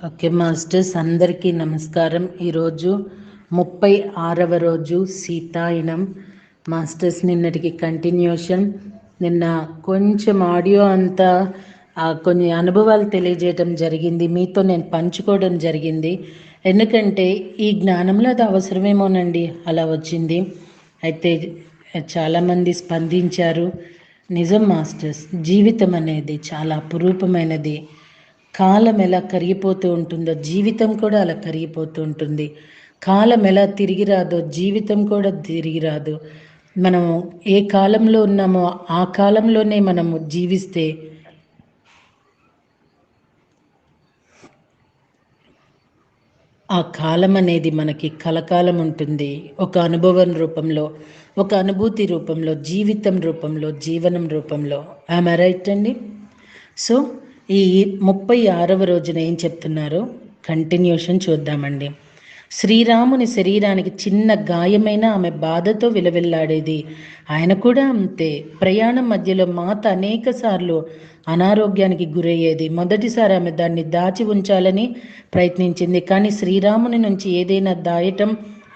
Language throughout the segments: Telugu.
ఓకే మాస్టర్స్, అందరికీ నమస్కారం. ఈరోజు 36వ రోజు సీతాయనం. మాస్టర్స్, నిన్నటికి కంటిన్యూషన్. నిన్న కొంచెం ఆడియో అంతా కొన్ని అనుభవాలు తెలియజేయడం జరిగింది, మీతో నేను పంచుకోవడం జరిగింది. ఎందుకంటే ఈ జ్ఞానంలో అది అవసరమేమోనండి, అలా వచ్చింది. అయితే చాలామంది స్పందించారు. నిజం మాస్టర్స్, జీవితం అనేది చాలా అపురూపమైనది. కాలం ఎలా కరిగిపోతూ ఉంటుందో జీవితం కూడా అలా కరిగిపోతూ ఉంటుంది. కాలం ఎలా తిరిగి రాదో జీవితం కూడా తిరిగి రాదు. మనము ఏ కాలంలో ఉన్నామో ఆ కాలంలోనే మనము జీవిస్తే ఆ కాలం అనేది మనకి కలకాలం ఉంటుంది. ఒక అనుభవం రూపంలో, ఒక అనుభూతి రూపంలో, జీవితం రూపంలో, జీవనం రూపంలో. ఆమె రైట్ అండి? సో ఈ 36వ రోజున ఏం చెప్తున్నారో కంటిన్యూషన్ చూద్దామండి. శ్రీరాముని శరీరానికి చిన్న గాయమైన ఆమె బాధతో విలవిల్లాడేది. ఆయన కూడా అంతే. ప్రయాణం మధ్యలో మాత అనేక సార్లు అనారోగ్యానికి గురయ్యేది. మొదటిసారి ఆమె దాన్ని దాచి ఉంచాలని ప్రయత్నించింది, కానీ శ్రీరాముని నుంచి ఏదైనా దాయటం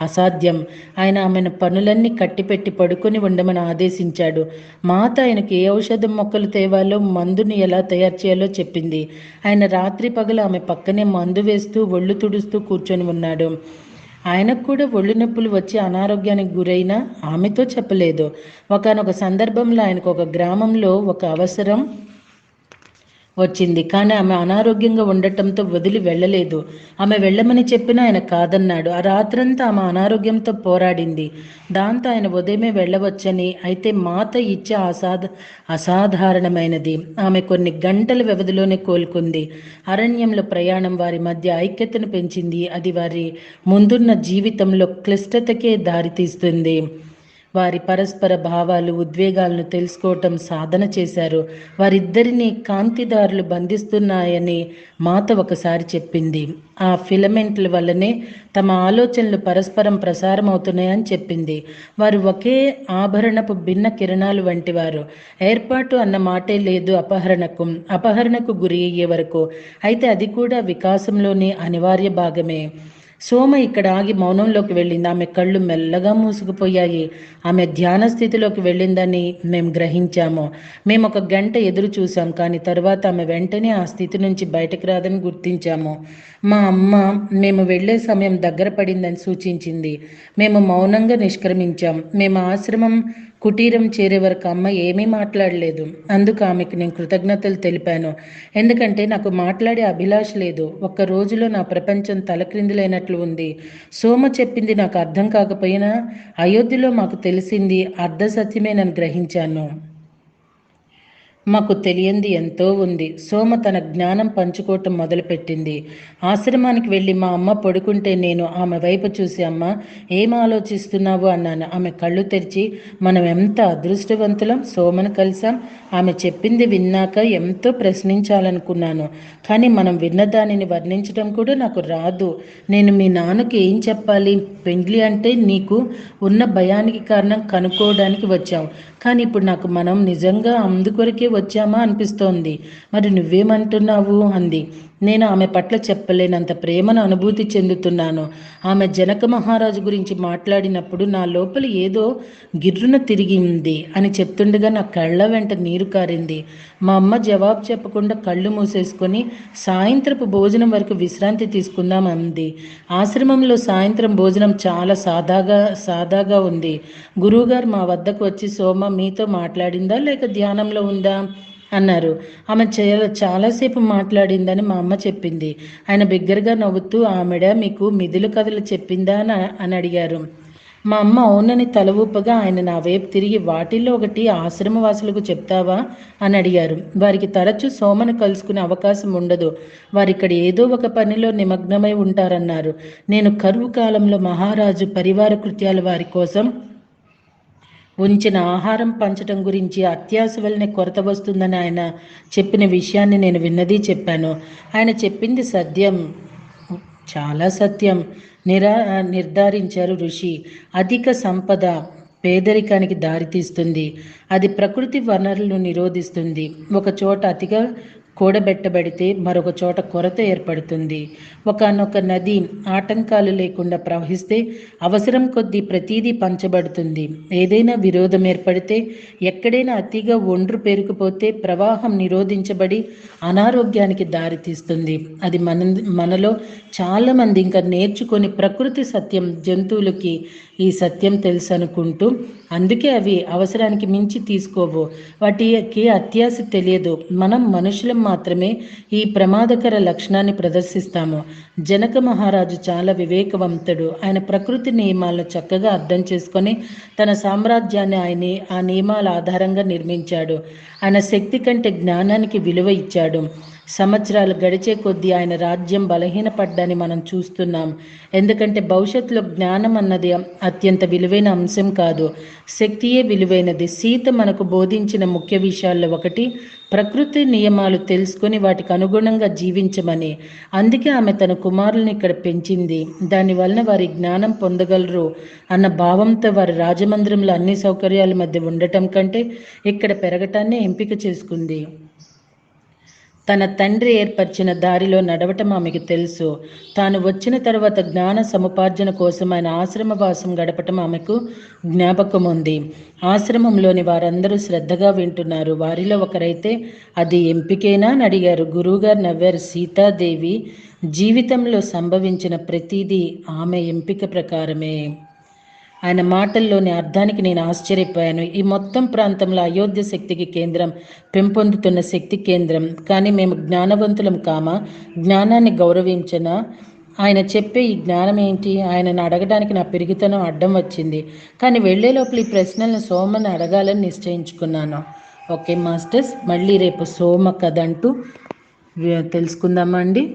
అసాధ్యం. ఆయన ఆమెను పనులన్నీ కట్టిపెట్టి పడుకొని ఉండమని ఆదేశించాడు. మాత ఆయనకి ఏ ఔషధం మొక్కలు తేవాలో, మందుని ఎలా తయారు చేయాలో చెప్పింది. ఆయన రాత్రి పగలు ఆమె పక్కనే మందు వేస్తూ ఒళ్ళు తుడుస్తూ కూర్చొని ఉన్నాడు. ఆయనకు కూడా ఒళ్ళు నొప్పులు వచ్చి అనారోగ్యానికి గురైనా ఆమెతో చెప్పలేదు. ఒకానొక సందర్భంలో ఆయనకు ఒక గ్రామంలో ఒక అవసరం వచ్చింది, కానీ ఆమె అనారోగ్యంగా ఉండటంతో వదిలి వెళ్ళలేదు. ఆమె వెళ్ళమని చెప్పినా ఆయన కాదన్నాడు. ఆ రాత్రంతా ఆమె అనారోగ్యంతో పోరాడింది. దాంతో ఆయన ఉదయమే వెళ్ళవచ్చని, అయితే మాత ఇచ్చే అసాధారణమైనది. ఆమె కొన్ని గంటల వ్యవధిలోనే కోలుకుంది. అరణ్యంలో ప్రయాణం వారి మధ్య ఐక్యతను పెంచింది. అది వారి ముందున్న జీవితంలో క్లిష్టతకే దారితీస్తుంది. వారి పరస్పర భావాలు, ఉద్వేగాలను తెలుసుకోవటం సాధన చేశారు. వారిద్దరిని కాంతిదారులు బంధిస్తున్నాయని మాత ఒకసారి చెప్పింది. ఆ ఫిలమెంట్ల వల్లనే తమ ఆలోచనలు పరస్పరం ప్రసారం అవుతున్నాయని చెప్పింది. వారు ఒకే ఆభరణపు భిన్న కిరణాలు వంటి వారు. ఏర్పాటు అన్న మాటే లేదు అపహరణకు గురి అయ్యే వరకు. అయితే అది కూడా వికాసంలోని అనివార్య భాగమే. సోమ ఇక్కడ ఆగి మౌనంలోకి వెళ్ళింది. ఆమె కళ్ళు మెల్లగా మూసుకుపోయాయి. ఆమె ధ్యాన స్థితిలోకి వెళ్ళిందని మేము గ్రహించాము. మేము ఒక గంట ఎదురు చూసాం, కానీ తర్వాత ఆమె వెంటనే ఆ స్థితి నుంచి బయటకు రాదని గుర్తించాము. మా అమ్మ మేము వెళ్ళే సమయం దగ్గర పడిందని సూచించింది. మేము మౌనంగా నిష్క్రమించాం. మేము ఆశ్రమం కుటీరం చేరే వరకు అమ్మ ఏమీ మాట్లాడలేదు. అందుకు ఆమెకు నేను కృతజ్ఞతలు తెలిపాను. ఎందుకంటే నాకు మాట్లాడే అభిలాష లేదు. ఒక్క రోజులో నా ప్రపంచం తలక్రిందులైనట్లు ఉంది. సోమ చెప్పింది నాకు అర్థం కాకపోయినా అయోధ్యలో మాకు తెలిసింది అర్ధ సత్యమేనని గ్రహించాను. మాకు తెలియంది ఎంతో ఉంది. సోమ తన జ్ఞానం పంచుకోవటం మొదలుపెట్టింది. ఆశ్రమానికి వెళ్ళి మా అమ్మ పడుకుంటే నేను ఆమె వైపు చూసి, అమ్మ ఏం ఆలోచిస్తున్నావు అన్నాను. ఆమె కళ్ళు తెరిచి, మనం ఎంత అదృష్టవంతులం, సోమను కలిసాం. ఆమె చెప్పింది విన్నాక ఎంతో ప్రశ్నించాలనుకున్నాను, కానీ మనం విన్న దానిని వర్ణించడం కూడా నాకు రాదు. నేను మీ నాన్నకి ఏం చెప్పాలి? పెండ్లి అంటే నీకు ఉన్న భయానికి కారణం కనుక్కోవడానికి వచ్చాం, కానీ ఇప్పుడు నాకు మనం నిజంగా అందుకొరకే వచ్చామా అనిపిస్తోంది. మరి నువ్వేమంటున్నావు అంది. నేను ఆమె పట్ల చెప్పలేనంత ప్రేమను అనుభూతి చెందుతున్నాను. ఆమె జనక మహారాజు గురించి మాట్లాడినప్పుడు నా లోపల ఏదో గిర్రున తిరిగింది అని చెప్తుండగా నా కళ్ళ వెంట నీరు కారింది. మా అమ్మ జవాబు చెప్పకుండా కళ్ళు మూసేసుకొని సాయంత్రపు భోజనం వరకు విశ్రాంతి తీసుకుందాం అంది. ఆశ్రమంలో సాయంత్రం భోజనం చాలా సాదాగా ఉంది. గురువుగారు మా వద్దకు వచ్చి, సోమ మీతో మాట్లాడిందా లేక ధ్యానంలో ఉందా అన్నారు. ఆమె చాలాసేపు మాట్లాడిందని మా అమ్మ చెప్పింది. ఆయన బిగ్గరగా నవ్వుతూ, ఆమెడ మీకు మిథుల కథలు చెప్పిందా అని అడిగారు. మా అమ్మ అవునని తల ఊపగా ఆయన నా వైపు తిరిగి, వాటిల్లో ఒకటి ఆశ్రమవాసులకు చెప్తావా అని అడిగారు. వారికి తరచూ సోమను కలుసుకునే అవకాశం ఉండదు. వారిక్కడ ఏదో ఒక పనిలో నిమగ్నమై ఉంటారన్నారు. నేను కరువు కాలంలో మహారాజు పరివార కృత్యాలు వారి కోసం ఉంచిన ఆహారం పంచటం గురించి అత్యాశ వల్లనే కొరత వస్తుందని ఆయన చెప్పిన విషయాన్ని నేను విన్నది చెప్పాను. ఆయన చెప్పింది సత్యం, చాలా సత్యం నిర్ధారించారు ఋషి. అధిక సంపద పేదరికానికి దారితీస్తుంది. అది ప్రకృతి వనరులను నిరోధిస్తుంది. ఒక చోట అతిగా కూడబెట్టబడితే మరొక చోట కొరత ఏర్పడుతుంది. ఒకానొక నది ఆటంకాలు లేకుండా ప్రవహిస్తే అవసరం కొద్దీ ప్రతీదీ పంచబడుతుంది. ఏదైనా విరోధం ఏర్పడితే, ఎక్కడైనా అతిగా ఒండ్రు పేరుకుపోతే ప్రవాహం నిరోధించబడి అనారోగ్యానికి దారితీస్తుంది. అది మనలో చాలామంది ఇంకా నేర్చుకొని ప్రకృతి సత్యం, జంతువులకి ఈ సత్యం తెలుసు అనుకుంటూ, అందుకే అవి అవసరానికి మించి తీసుకోవు, వాటికి అత్యాశ తెలియదు. మనం మనుషులం మాత్రమే ఈ ప్రమాదకర లక్షణాన్ని ప్రదర్శిస్తాము. జనక మహారాజు చాలా వివేకవంతుడు. ఆయన ప్రకృతి నియమాలను చక్కగా అర్థం చేసుకొని తన సామ్రాజ్యాన్ని ఆ నియమాల ఆధారంగా నిర్మించాడు. ఆయన శక్తి కంటే జ్ఞానానికి విలువ ఇచ్చాడు. సంవత్సరాలు గడిచే కొద్దీ ఆయన రాజ్యం బలహీనపడ్డాన్ని మనం చూస్తున్నాం. ఎందుకంటే భవిష్యత్తులో జ్ఞానం అన్నది అత్యంత విలువైన అంశం కాదు, శక్తియే విలువైనది. సీత మనకు బోధించిన ముఖ్య విషయాల్లో ఒకటి ప్రకృతి నియమాలు తెలుసుకొని వాటికి అనుగుణంగా జీవించమని. అందుకే ఆమె తన కుమారులను ఇక్కడ పెంచింది. దానివలన వారి జ్ఞానం పొందగలరు అన్న భావంతో వారి రాజమందిరంలో అన్ని సౌకర్యాల మధ్య ఉండటం కంటే ఇక్కడ పెరగటాన్ని ఎంపిక చేసుకుంది. తన తండ్రి ఏర్పరిచిన దారిలో నడవటం ఆమెకు తెలుసు. తాను వచ్చిన తర్వాత జ్ఞాన సముపార్జన కోసం ఆయన ఆశ్రమవాసం గడపటం ఆమెకు జ్ఞాపకం ఉంది. ఆశ్రమంలోని వారందరూ శ్రద్ధగా వింటున్నారు. వారిలో ఒకరైతే, అది ఎంపికేనా అని అడిగారు. గురువుగారు నవ్వారు. సీతాదేవి జీవితంలో సంభవించిన ప్రతిదీ ఆమె ఎంపిక ప్రకారమే. ఆయన మాటల్లోని అర్థానికి నేను ఆశ్చర్యపోయాను. ఈ మొత్తం ప్రాంతంలో అయోధ్య శక్తికి కేంద్రం, పెంపొందుతున్న శక్తి కేంద్రం. కానీ మేము జ్ఞానవంతులం కామా? జ్ఞానాన్ని గౌరవించనా? ఆయన చెప్పే ఈ జ్ఞానం ఏంటి? ఆయనను అడగడానికి నా పెరుగుతనం అడ్డం వచ్చింది. కానీ వెళ్లే లోపల ఈ ప్రశ్నలను సోమని అడగాలని నిశ్చయించుకున్నాను. ఓకే మాస్టర్స్, మళ్ళీ రేపు సోమ కథ అంటూ తెలుసుకుందామా అండి.